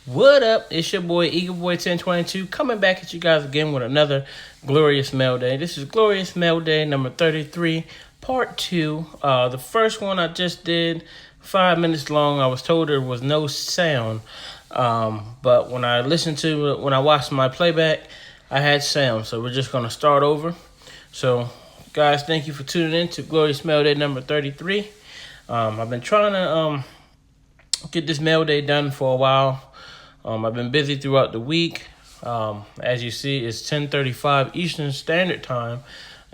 What up? It's your boy Eagle Boy 1022 coming back at you guys again with another glorious mail day. This is glorious mail day number 33, part 2. The first one I just did 5 minutes long. I was told there was no sound, but when I listened to it, when I watched my playback, I had sound. So we're just gonna start over. So guys, thank you for tuning in to glorious mail day number 33. I've been trying to get this mail day done for a while. I've been busy throughout the week. As you see, it's 10:35 Eastern Standard Time,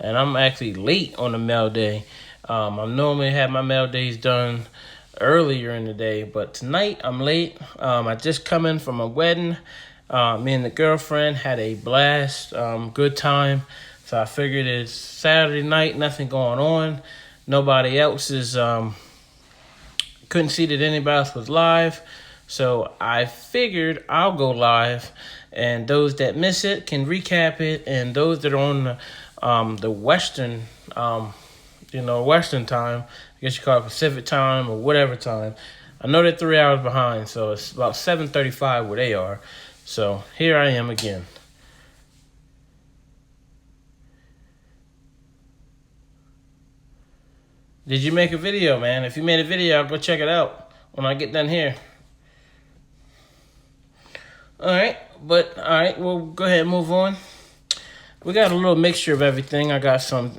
and I'm actually late on the mail day. I normally have my mail days done earlier in the day, but tonight I'm late. I just come in from a wedding. Me and the girlfriend had a blast, good time. So I figured it's Saturday night, nothing going on. Nobody else is, couldn't see that anybody else was live. So I figured I'll go live, and those that miss it can recap it, and those that are on the Western, Western time, I guess you call it Pacific time or whatever time. I know they're 3 hours behind, so it's about 7:35 where they are. So here I am again. Did you make a video, man? If you made a video, I'll go check it out when I get done here. All right, we'll go ahead and move on. We got a little mixture of everything. I got some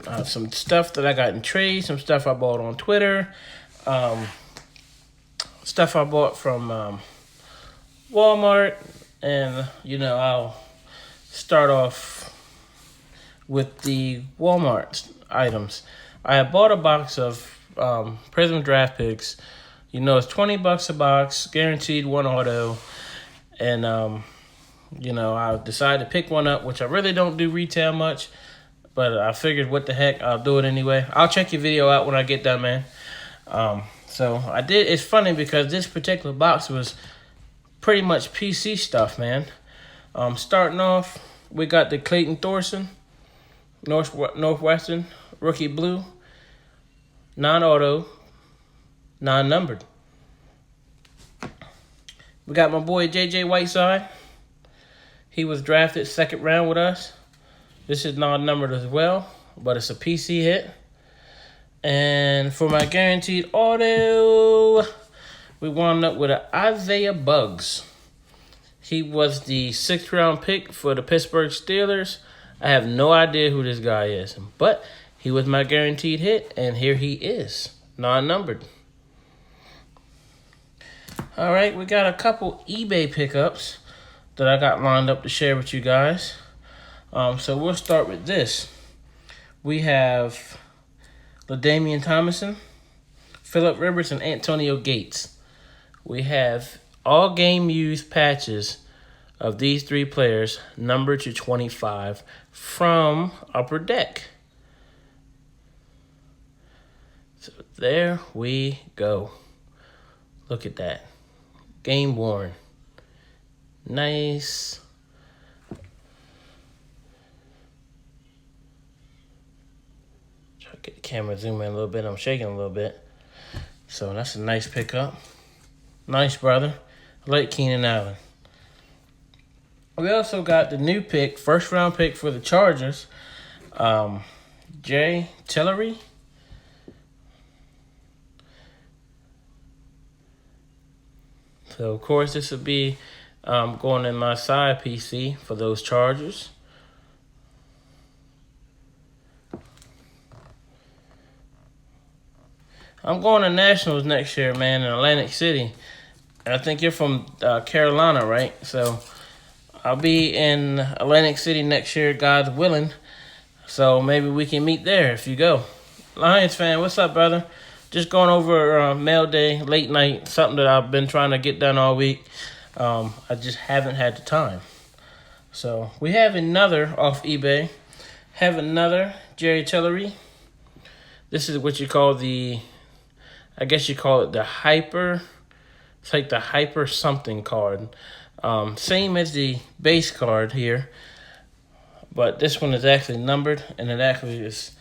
stuff that I got in trade, some stuff I bought on Twitter, stuff I bought from Walmart, and I'll start off with the Walmart items. I had bought a box of Prism draft picks. It's $20 a box, guaranteed one auto. And, I decided to pick one up, which I really don't do retail much. But I figured, what the heck, I'll do it anyway. I'll check your video out when I get done, man. So I did. It's funny because this particular box was pretty much PC stuff, man. Starting off, we got the Clayton Thorson, Northwestern, rookie blue, non-auto, non-numbered. We got my boy J.J. Whiteside. He was drafted second round with us. This is non-numbered as well, but it's a PC hit. And for my guaranteed auto, we wound up with an Isaiah Buggs. He was the 6th round pick for the Pittsburgh Steelers. I have no idea who this guy is, but he was my guaranteed hit, and here he is, non-numbered. All right, we got a couple eBay pickups that I got lined up to share with you guys. So we'll start with this. We have LaDainian Tomlinson, Phillip Rivers, and Antonio Gates. We have all game used patches of these 3 players, numbered to 25, from Upper Deck. So there we go. Look at that. Game worn. Nice. Try to get the camera zoom in a little bit. I'm shaking a little bit. So that's a nice pickup. Nice, brother. I like Keenan Allen. We also got the new pick, first round pick for the Chargers. Jay Tillery. So, of course, this will be going in my side PC for those Chargers. I'm going to Nationals next year, man, in Atlantic City. I think you're from Carolina, right? So I'll be in Atlantic City next year, God's willing. So maybe we can meet there if you go. Lions fan, what's up, brother? Just going over mail day, late night, something that I've been trying to get done all week. I just haven't had the time. So we have another off eBay. Have another Jerry Tillery. This is what you call I guess you call it the hyper. It's like the hyper something card. Same as the base card here. But this one is actually numbered, and it actually is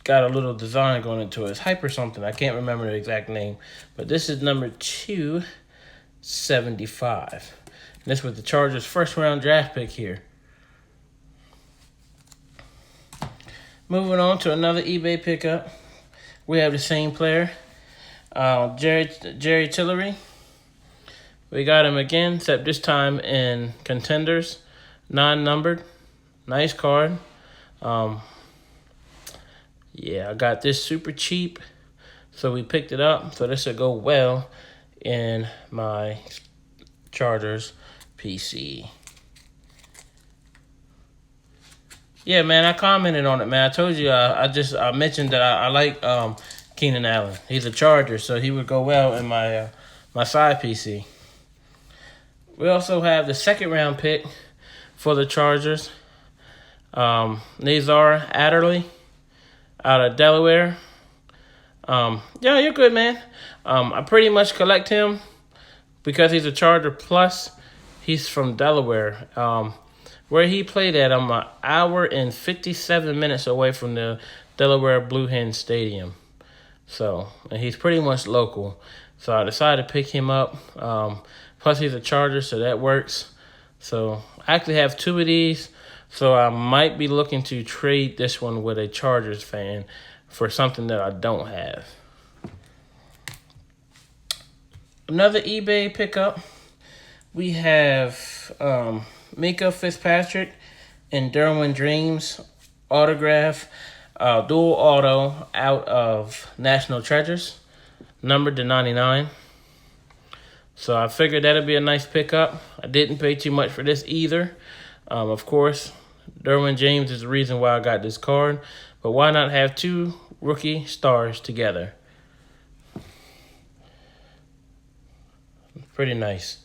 got a little design going into it. It's hyper something. I can't remember the exact name. But this is number 2 75. And this was the Chargers' first round draft pick here. Moving on to another eBay pickup. We have the same player, Jerry Tillery. We got him again, except this time in contenders, non-numbered. Nice card. Yeah, I got this super cheap, so we picked it up. So this will go well in my Chargers PC. Yeah, man, I commented on it, man. I told you, I mentioned that I like Keenan Allen. He's a Charger, so he would go well in my my side PC. We also have the second round pick for the Chargers, Nazar Adderley out of Delaware. Yeah, you're good, man. I pretty much collect him because he's a Charger plus. He's from Delaware. Where he played at, I'm an hour and 57 minutes away from the Delaware Blue Hen Stadium. So, and he's pretty much local. So I decided to pick him up. Plus, he's a Charger, so that works. So I actually have two of these. So I might be looking to trade this one with a Chargers fan for something that I don't have. Another eBay pickup. We have Mika Fitzpatrick and Derwin Dreams autograph, dual auto out of National Treasures, numbered to 99. So I figured that'd be a nice pickup. I didn't pay too much for this either. Of course, Derwin James is the reason why I got this card. But why not have two rookie stars together? Pretty nice.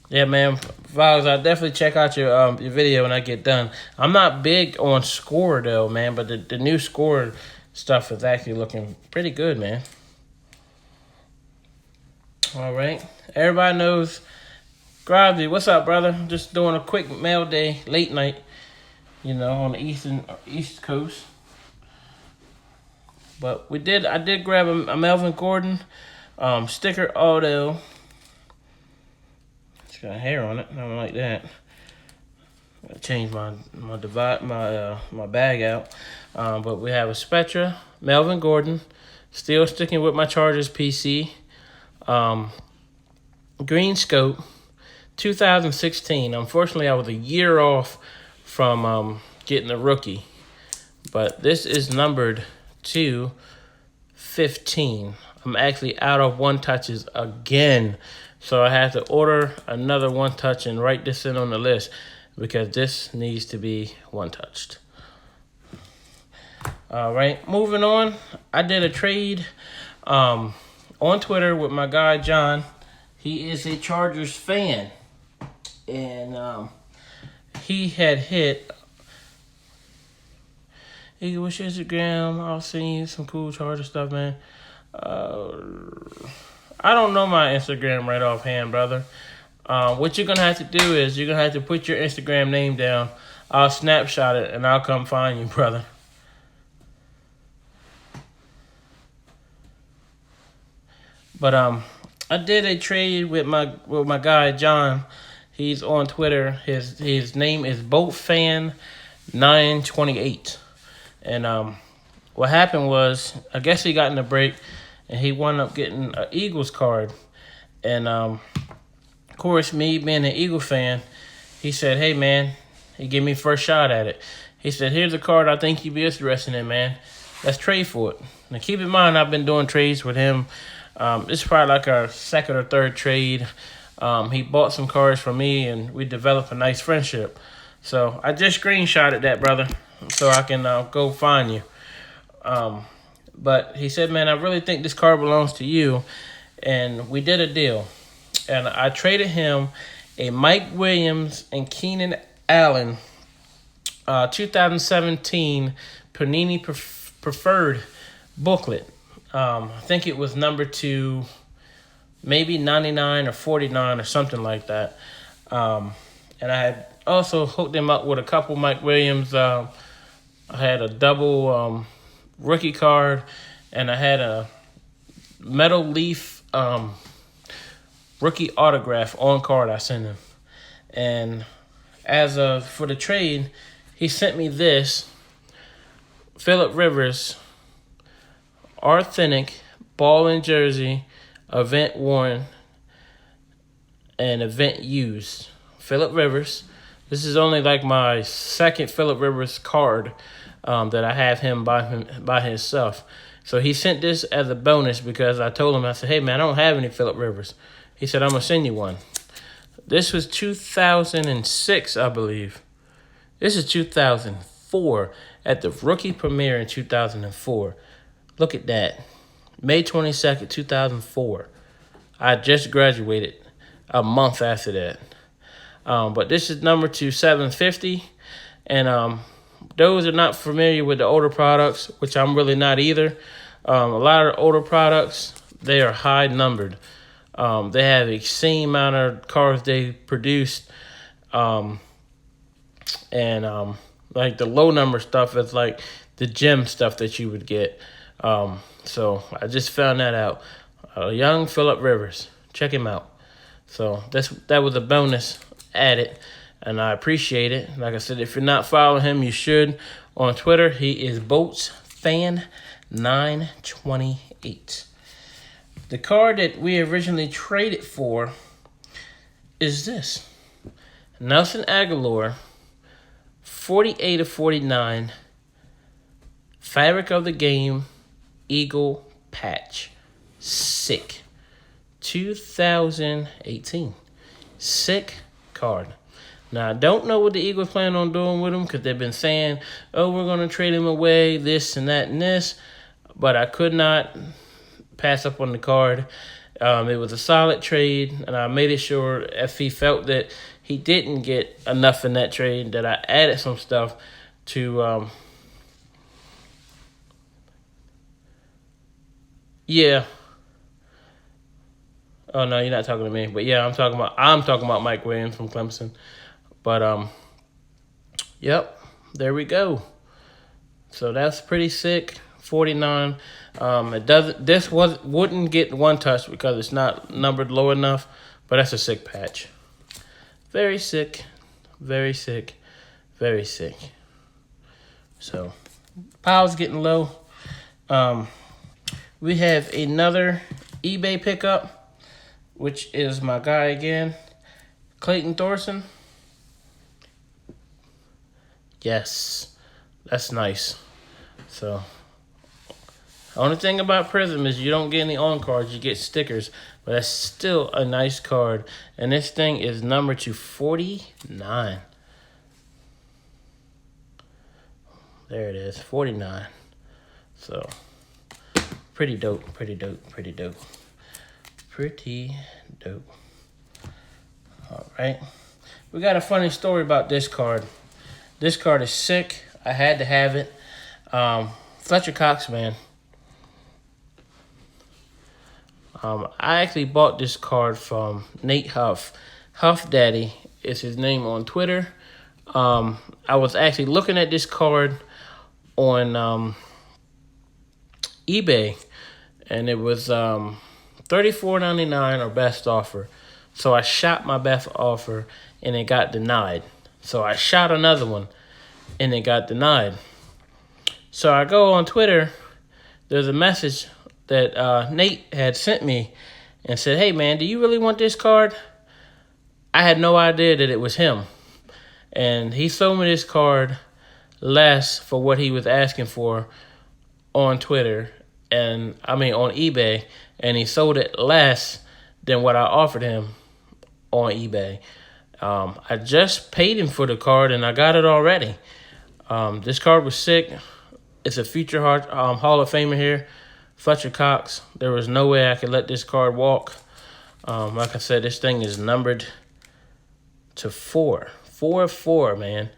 Yeah, man, Vlogs, I'll definitely check out your video when I get done. I'm not big on score, though, man, but the new score stuff is actually looking pretty good, man. All right. Everybody knows Gravity. What's up, brother? Just doing a quick mail day, late night, on the East Coast. But I did grab a Melvin Gordon sticker auto. It's got hair on it. I don't like that. I gotta change my bag out. But we have a Spectra, Melvin Gordon, still sticking with my Chargers PC. Green Scope, 2016. Unfortunately, I was a year off from getting a rookie. But this is numbered to 15. I'm actually out of one touches again. So I had to order another one touch and write this in on the list because this needs to be one touched. All right, moving on. I did a trade on Twitter with my guy John. He is a Chargers fan, and he had hit. Hey, what's your Instagram? I'll send you some cool Charger stuff, man. I don't know my Instagram right offhand, brother. What you're going to have to do is you're going to have to put your Instagram name down. I'll snapshot it, and I'll come find you, brother. But I did a trade with my guy, John. He's on Twitter. His name is BoatFan928. And what happened was, I guess he got in a break, and he wound up getting an Eagles card. And, of course, me being an Eagle fan, he said, hey, man, he gave me first shot at it. He said, here's a card I think you'd be interested in, man. Let's trade for it. Now, keep in mind, I've been doing trades with him. This is probably like our second or third trade. He bought some cards from me, and we developed a nice friendship. So I just screenshotted that, brother, so I can go find you. But he said, man, I really think this card belongs to you. And we did a deal. And I traded him a Mike Williams and Keenan Allen 2017 Panini Preferred booklet. I think it was number 2, maybe 99 or 49 or something like that. And I had also hooked him up with a couple Mike Williams. I had a double rookie card, and I had metal leaf rookie autograph on card I sent him. And as of for the trade, he sent me this Phillip Rivers authentic ball and jersey, event worn and event used. Phillip Rivers. This is only like my second Phillip Rivers card that I have him by himself. So he sent this as a bonus because I told him, I said, hey, man, I don't have any Phillip Rivers. He said, I'm going to send you one. This was 2006, I believe. This is 2004 at the rookie premiere in 2004. Look at that. May 22nd, 2004. I just graduated a month after that. But this is number 750. And those are not familiar with the older products, which I'm really not either. A lot of the older products, they are high numbered. They have the same amount of cars they produced. Like the low number stuff is like the gem stuff that you would get. So I just found that out. Young Phillip Rivers. Check him out. So that was a bonus added, and I appreciate it. Like I said, if you're not following him, you should. On Twitter, he is BoatsFan928. The card that we originally traded for is this. Nelson Aguilar, 48/49, Fabric of the Game, Eagle Patch. Sick. 2018. Sick card. Now, I don't know what the Eagles plan on doing with him because they've been saying, oh, we're going to trade him away, this and that and this. But I could not pass up on the card. It was a solid trade, and I made it sure if he felt that he didn't get enough in that trade that I added some stuff to yeah. Oh no, you're not talking to me. But yeah, I'm talking about Mike Williams from Clemson. But yep, there we go. So that's pretty sick. 49. Wouldn't get one touch because it's not numbered low enough, but that's a sick patch. Very sick. Very sick. Very sick. So pile's getting low. We have another eBay pickup, which is my guy again, Clayton Thorson. Yes, that's nice. So, the only thing about Prism is you don't get any on cards, you get stickers, but that's still a nice card. And this thing is numbered to 49. There it is, 49. So, pretty dope, pretty dope, pretty dope. Pretty dope. All right. We got a funny story about this card. This card is sick. I had to have it. Fletcher Cox, man. I actually bought this card from Nate Huff. Huff Daddy is his name on Twitter. I was actually looking at this card on eBay, and it was $34.99 or best offer. So I shot my best offer and it got denied. So I shot another one and it got denied. So I go on Twitter. There's a message that Nate had sent me and said, hey, man, do you really want this card? I had no idea that it was him. And he sold me this card less for what he was asking for on Twitter. On eBay, and he sold it less than what I offered him on eBay. I just paid him for the card, and I got it already. This card was sick. It's a future Hall of Famer here, Fletcher Cox. There was no way I could let this card walk. Like I said, this thing is numbered to 4. 4, man.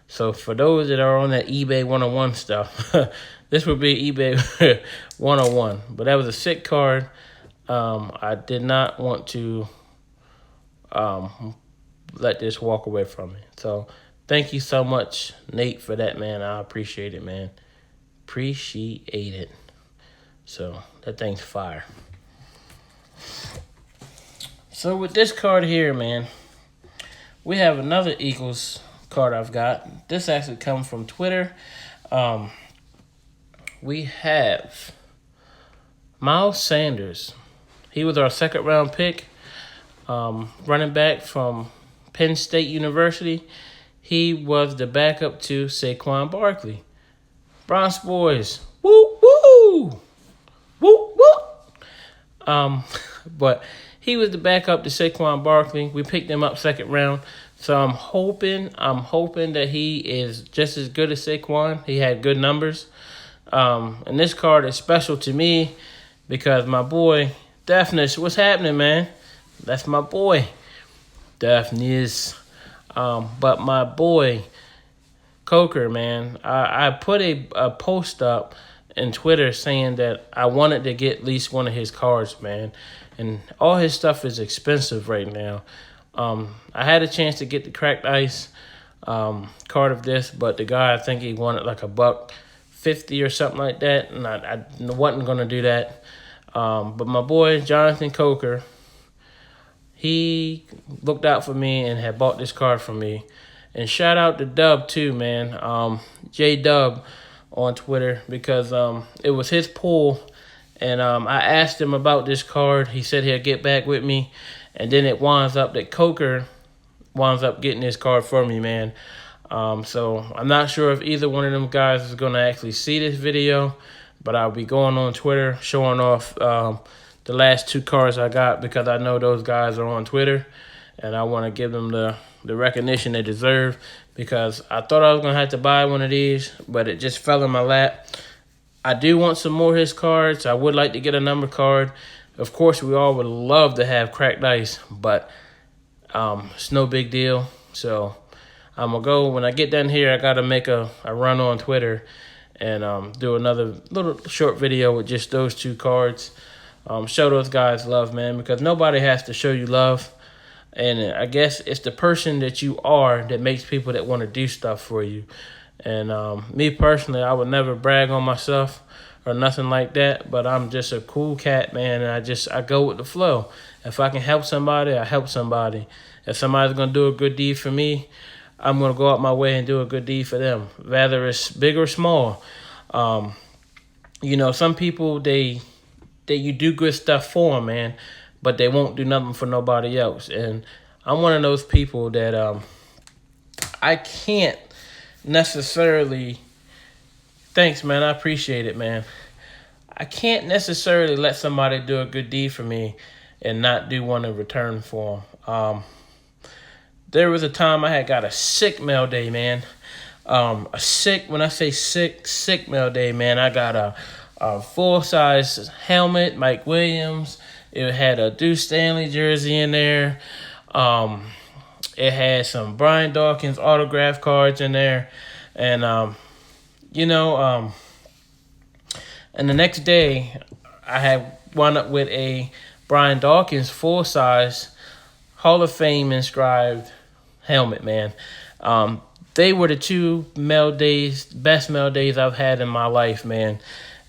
So for those that are on that eBay 101 stuff, this would be eBay 101. But that was a sick card. I did not want to let this walk away from me. So thank you so much, Nate, for that, man. I appreciate it, man. Appreciate it. So that thing's fire. So with this card here, man, we have another Eagles card I've got. This actually comes from Twitter. We have Miles Sanders. He was our second round pick, running back from Penn State University. He was the backup to Saquon Barkley. Bronx boys, woo woo, woo woo. But he was the backup to Saquon Barkley. We picked him up second round. So I'm hoping that he is just as good as Saquon. He had good numbers. And this card is special to me because my boy, Daphnis, what's happening, man? That's my boy, Daphnis. But my boy, Coker, man, I put a post up in Twitter saying that I wanted to get at least one of his cards, man. And all his stuff is expensive right now. I had a chance to get the cracked ice card of this, but the guy, I think he wanted like $150 or something like that, and I wasn't going to do that. But my boy, Jonathan Coker, he looked out for me and had bought this card for me. And shout out to Dub too, man. J-Dub on Twitter, because it was his pull. And I asked him about this card. He said he'll get back with me. And then it winds up that Coker winds up getting this card for me, man. So I'm not sure if either one of them guys is going to actually see this video. But I'll be going on Twitter showing off the last two cards I got, because I know those guys are on Twitter. And I want to give them the recognition they deserve, because I thought I was going to have to buy one of these, but it just fell in my lap. I do want some more of his cards. I would like to get a number card. Of course, we all would love to have cracked ice, but it's no big deal. So I'm going to go. When I get done here, I got to make a run on Twitter and do another little short video with just those two cards. Show those guys love, man, because nobody has to show you love. And I guess it's the person that you are that makes people that want to do stuff for you. And me personally, I would never brag on myself or nothing like that, but I'm just a cool cat, man, and I go with the flow. If I can help somebody, I help somebody. If somebody's going to do a good deed for me, I'm going to go out my way and do a good deed for them, whether it's big or small. Some people, you do good stuff for them, man, but they won't do nothing for nobody else. And I'm one of those people that I can't necessarily, thanks, man, I appreciate it, man. I can't necessarily let somebody do a good deed for me and not do one in return for them. There was a time I had got a sick Mailday, man. When I say sick Mailday, man, I got a full-size helmet, Mike Williams. It had a Deuce Stanley jersey in there. It had some Brian Dawkins autograph cards in there. And, and the next day, I had wound up with a Brian Dawkins full-size Hall of Fame inscribed helmet, man. They were the two best Maildays I've had in my life, man.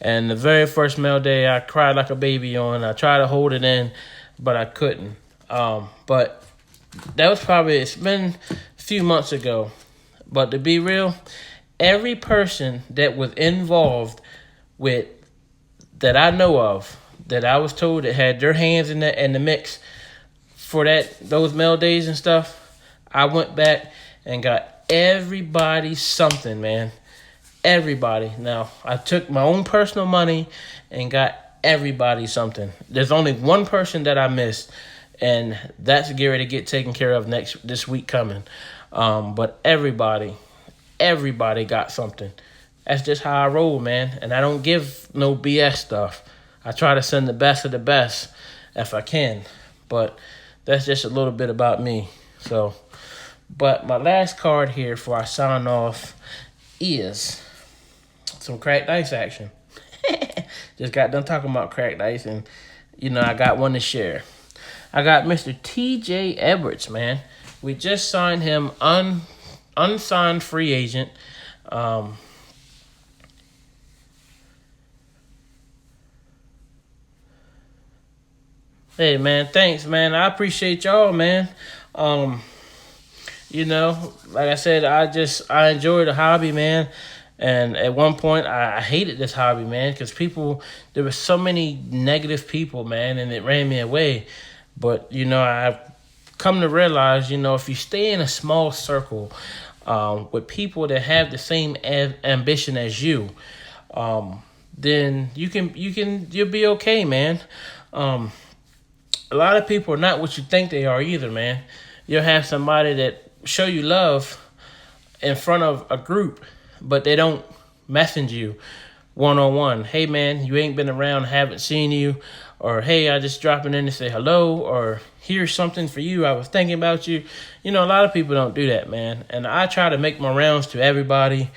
And the very first Mailday, I cried like a baby on. I tried to hold it in, but I couldn't. But that was it's been a few months ago. But to be real, every person that was involved with, that I know of, that I was told that had their hands in the mix for those Maildays and stuff, I went back and got everybody something, man. Everybody. Now, I took my own personal money and got everybody something. There's only one person that I missed, and that's getting ready to get taken care of this week coming. But everybody got something. That's just how I roll, man. And I don't give no BS stuff. I try to send the best of the best if I can. But that's just a little bit about me. So, but my last card here before I sign off is some cracked ice action. Just got done talking about cracked ice, and I got one to share. I got Mr. T.J. Edwards, man. We just signed him unsigned free agent. Hey, man, thanks, man. I appreciate y'all, man. Um, like I said, I enjoy the hobby, man. And at one point, I hated this hobby, man, because there were so many negative people, man, and it ran me away. But, I've come to realize, if you stay in a small circle with people that have the same ambition as you, then you'll be okay, man. A lot of people are not what you think they are either, man. You'll have somebody that show you love in front of a group, but they don't message you one-on-one. Hey, man, you ain't been around, haven't seen you. Or, hey, I just dropping in to say hello. Or, here's something for you. I was thinking about you. A lot of people don't do that, man. And I try to make my rounds to everybody.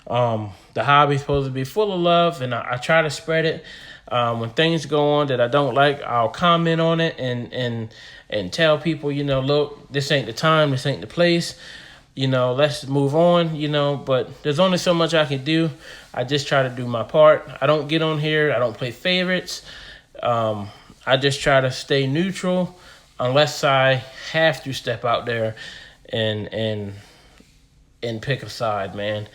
The hobby's supposed to be full of love, and I try to spread it. When things go on that I don't like, I'll comment on it and tell people, look, this ain't the time, this ain't the place. Let's move on, but there's only so much I can do. I just try to do my part. I don't get on here. I don't play favorites. I just try to stay neutral unless I have to step out there and pick a side, man.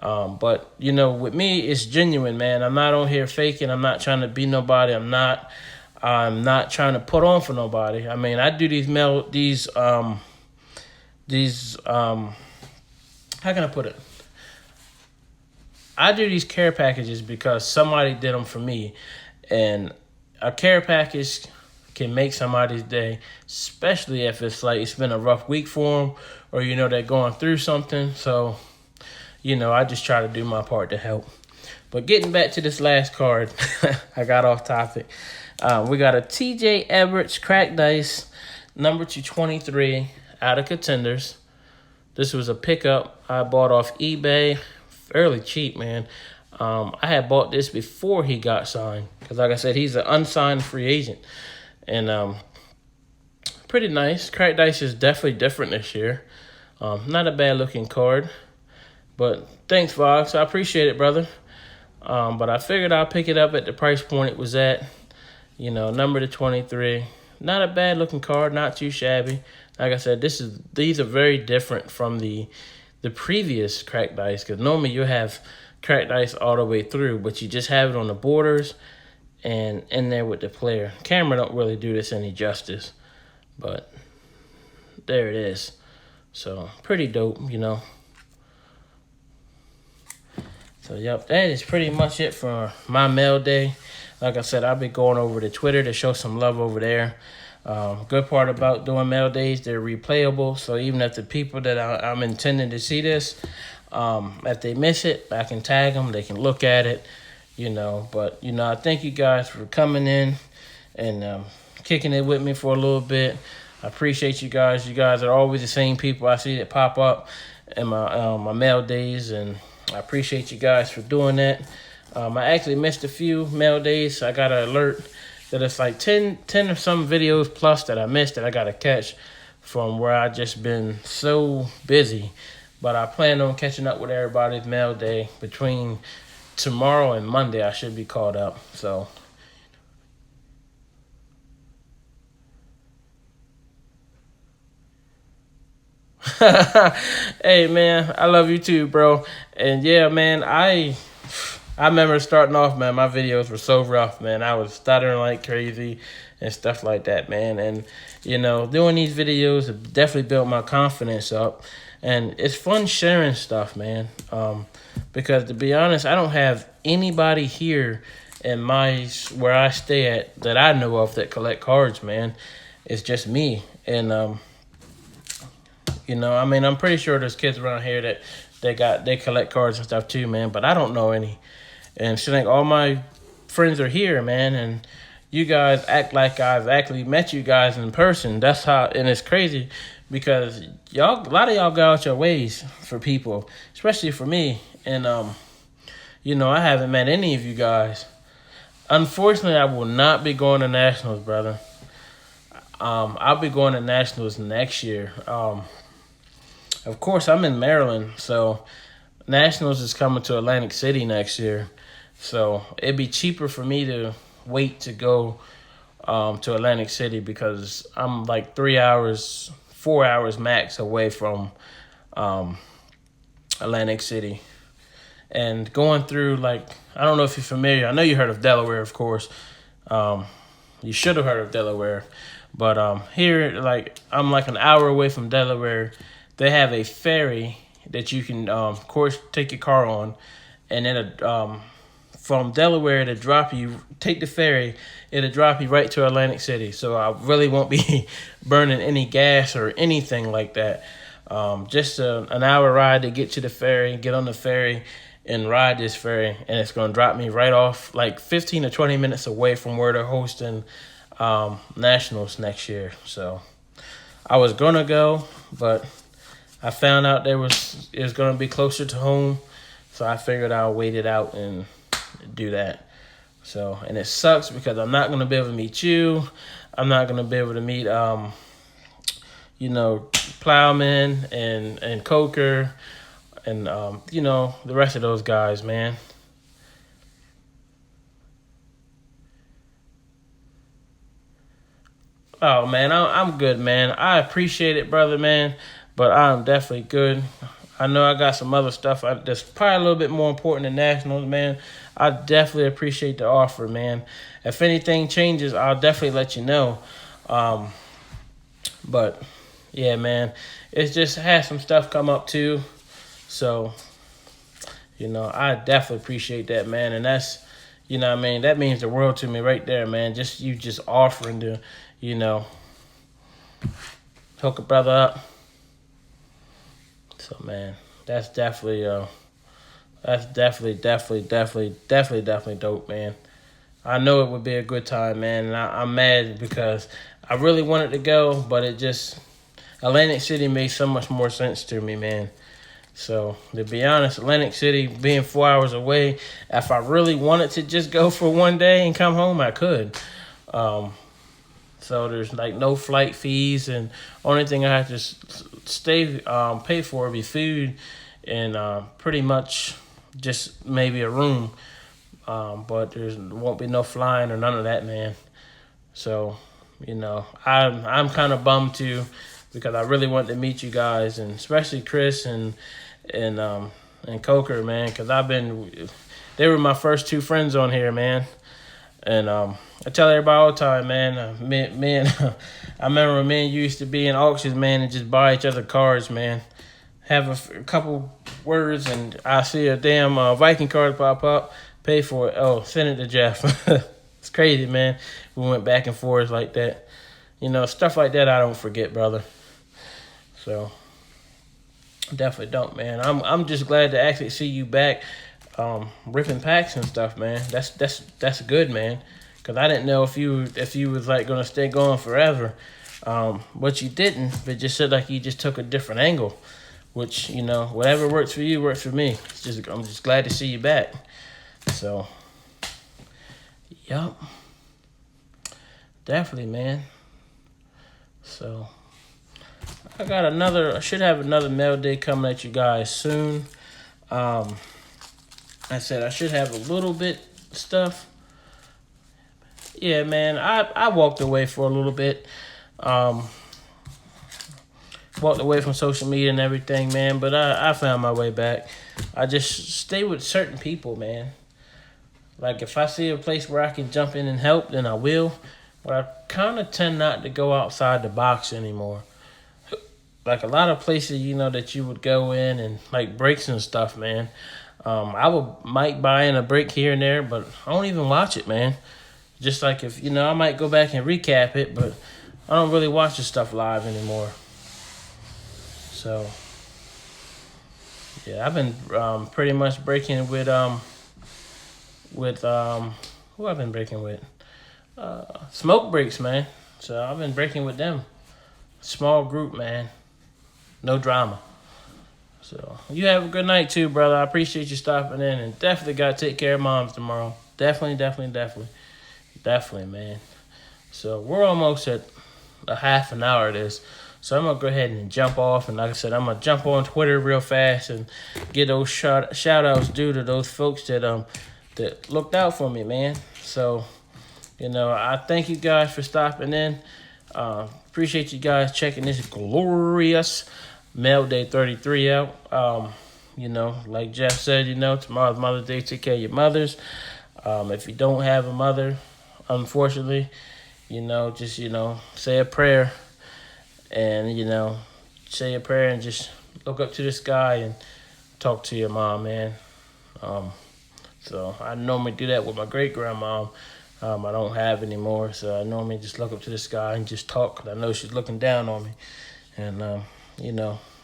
But with me, it's genuine, man. I'm not on here faking. I'm not trying to be nobody. I'm not trying to put on for nobody. I mean, I do how can I put it? I do these care packages because somebody did them for me, and a care package can make somebody's day, especially if it's been a rough week for them, or they're going through something. So, I just try to do my part to help. But getting back to this last card, I got off topic. We got a TJ Edwards cracked dice, number 223 out of Contenders. This was a pickup I bought off eBay, fairly cheap, man. I had bought this before he got signed because, like I said, he's an unsigned free agent. And pretty nice. Cracked dice is definitely different this year. Not a bad-looking card. But thanks, Vox. I appreciate it, brother. But I figured I'll pick it up at the price point it was at. Number to 23. Not a bad-looking card. Not too shabby. Like I said, these are very different from the previous cracked dice, because normally you have cracked dice all the way through, but you just have it on the borders and in there with the player. Camera don't really do this any justice, but there it is. So pretty dope, So yep, that is pretty much it for my mail day. Like I said, I'll be going over to Twitter to show some love over there. Good part about doing mail days, they're replayable. So even if the people that I'm intending to see this, if they miss it, I can tag them. They can look at it, But, I thank you guys for coming in and kicking it with me for a little bit. I appreciate you guys. You guys are always the same people I see that pop up in my mail days, and I appreciate you guys for doing that. I actually missed a few mail days. I got an alert that it's like 10 or some videos plus that I missed that I got to catch from where I just been so busy. But I plan on catching up with everybody's mail day between tomorrow and Monday. I should be caught up. So hey, man, I love you too, bro. And yeah, man, I remember starting off, man, my videos were so rough, man. I was stuttering like crazy and stuff like that, man. And, doing these videos have definitely built my confidence up. And it's fun sharing stuff, man. Because to be honest, I don't have anybody here in where I stay at that I know of that collect cards, man. It's just me. And, I'm pretty sure there's kids around here that they collect cards and stuff too, man. But I don't know any. And she think all my friends are here, man. And you guys act like I've actually met you guys in person. That's how, and it's crazy because a lot of y'all go out your ways for people, especially for me. And, I haven't met any of you guys. Unfortunately, I will not be going to Nationals, brother. I'll be going to Nationals next year. Of course, I'm in Maryland, so Nationals is coming to Atlantic City next year. So it'd be cheaper for me to wait to go to Atlantic City because I'm like 3 hours, 4 hours max away from um, Atlantic City. And going through, like, I don't know if you're familiar. I know you heard of Delaware, of course. You should have heard of Delaware. But here, like, I'm like an hour away from Delaware. They have a ferry that you can, of course, take your car on. And then from Delaware to drop you, take the ferry, it'll drop you right to Atlantic City. So I really won't be burning any gas or anything like that. Just an hour ride to get to the ferry, get on the ferry, and ride this ferry. And it's going to drop me right off like 15 to 20 minutes away from where they're hosting Nationals next year. So I was going to go, but I found out it was going to be closer to home. So I figured I'll wait it out and do that. So, and it sucks because I'm not going to be able to meet you. I'm not going to be able to meet, Plowman and Coker and, the rest of those guys, man. Oh, man, I'm good, man. I appreciate it, brother, man, but I'm definitely good. I know I got some other stuff that's probably a little bit more important than Nationals, man. I definitely appreciate the offer, man. If anything changes, I'll definitely let you know. But, yeah, man, it's just had some stuff come up, too. So, I definitely appreciate that, man. And that's, that means the world to me right there, man. Just you just offering to, hook a brother up. So, man, that's definitely definitely dope, man. I know it would be a good time, man. And I'm mad because I really wanted to go, but Atlantic City made so much more sense to me, man. So, to be honest, Atlantic City being 4 hours away, if I really wanted to just go for one day and come home, I could. So there's like no flight fees, and only thing I have to pay for would be food and pretty much just maybe a room. But there won't be no flying or none of that, man. So, I'm kind of bummed too because I really wanted to meet you guys, and especially Chris and Coker, man, because they were my first two friends on here, man. And I tell everybody all the time, man, I remember when me and you used to be in auctions, man, and just buy each other cards, man. Have a couple words, and I see a damn Viking card pop up, pay for it. Oh, send it to Jeff. It's crazy, man. We went back and forth like that. Stuff like that I don't forget, brother. So, definitely don't, man. I'm just glad to actually see you back. Ripping packs and stuff, man. That's good, man. Cause I didn't know if you was like gonna stay going forever, but you didn't. But just said like you just took a different angle, which whatever works for you works for me. I'm just glad to see you back. So, yup, definitely, man. So, I should have another mail day coming at you guys soon. I said I should have a little bit stuff. Yeah, man, I walked away for a little bit. Walked away from social media and everything, man, but I found my way back. I just stay with certain people, man. Like, if I see a place where I can jump in and help, then I will. But I kind of tend not to go outside the box anymore. Like, a lot of places, that you would go in and, like, breaks and stuff, man. I might buy in a break here and there, but I don't even watch it, man. Just like if, I might go back and recap it, but I don't really watch the stuff live anymore. So, yeah, I've been pretty much breaking with who I've been breaking with? Smoke Breaks, man. So I've been breaking with them. Small group, man. No drama. So, you have a good night too, brother. I appreciate you stopping in, and definitely got to take care of moms tomorrow. Definitely, man. So, we're almost at a half an hour of this. So, I'm going to go ahead and jump off. And like I said, I'm going to jump on Twitter real fast and get those shout outs due to those folks that looked out for me, man. So, I thank you guys for stopping in. Appreciate you guys checking this glorious Mailday 33 out. Like Jeff said, tomorrow's Mother's Day. Take care of your mothers. If you don't have a mother, unfortunately, just, say a prayer and, say a prayer and just look up to the sky and talk to your mom, man. So I normally do that with my great-grandma. I don't have anymore, so I normally just look up to the sky and just talk, 'cause I know she's looking down on me. And,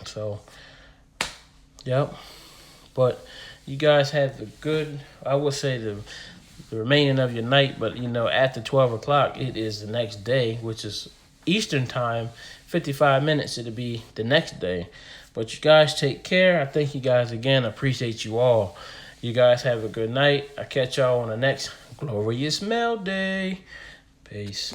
so, yep. But you guys have the good, I would say the remaining of your night, but, after 12 o'clock, it is the next day, which is Eastern time, 55 minutes, it'll be the next day. But you guys take care. I thank you guys again. I appreciate you all. You guys have a good night. I'll catch y'all on the next glorious Mailday. Peace.